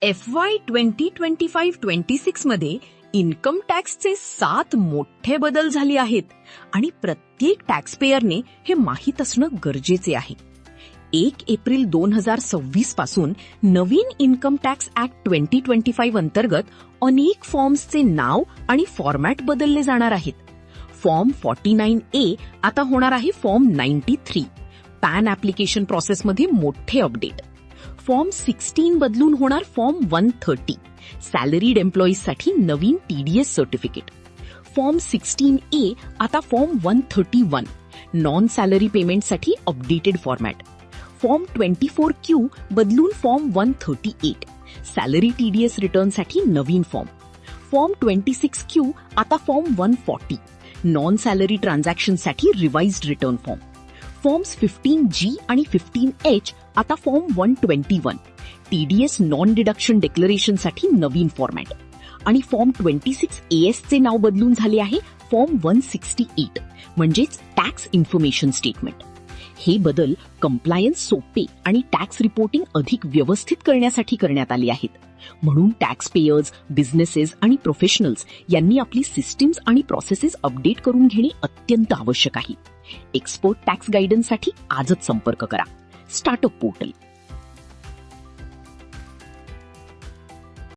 FY 2025-26 मध्ये income टॅक्सचे 7 मोठे बदल झाले आहेत आणि प्रत्येक टॅक्स पेयरने हे माहीत असणं गरजेचे आहे. 1 एप्रिल 2026 पासून नवीन इन्कम टॅक्स ऍक्ट 2025 अंतर्गत अनेक फॉर्म्सचे नाव आणि फॉर्मॅट बदलले जाणार आहेत. फॉर्म 49A आता होणार आहे फॉर्म 93. पॅन ऍप्लिकेशन प्रोसेसमध्ये मोठे अपडेट. फॉर्म 16 बदलून होणार फॉर्म 130. सॅलरीड एम्प्लॉईजसाठी नवीन TDS सर्टिफिकेट. फॉर्म 16A आता फॉर्म 131. नॉन सॅलरी पेमेंटसाठी अपडेटेड फॉर्मॅट. फॉर्म 24Q बदलून फॉर्म 138. सॅलरी TDS रिटर्नसाठी नवीन फॉर्म. फॉर्म 26Q आता फॉर्म 140. नॉन सॅलरी ट्रान्झॅक्शनसाठी revised return form. Forms 15G आणि 15H आता फॉर्म 121. TDS नॉन डिडक्शन डिक्लेरेशनसाठी नवीन फॉर्मॅट. आणि फॉर्म 26AS चे नाव बदलून झाले आहे फॉर्म 168 म्हणजेच टॅक्स इन्फॉर्मेशन स्टेटमेंट. हे बदल कंप्लायन्स सोपे आणि टॅक्स रिपोर्टिंग अधिक व्यवस्थित करण्यासाठी करण्यात आले आहेत. म्हणून टॅक्स पेयर्स, बिझनेसेस आणि प्रोफेशनल्स यांनी आपली सिस्टीम्स आणि प्रोसेसेस अपडेट करून घेणे अत्यंत आवश्यक आहे. एक्सपर्ट टॅक्स गायडन्ससाठी आजच संपर्क करा. Startup portal.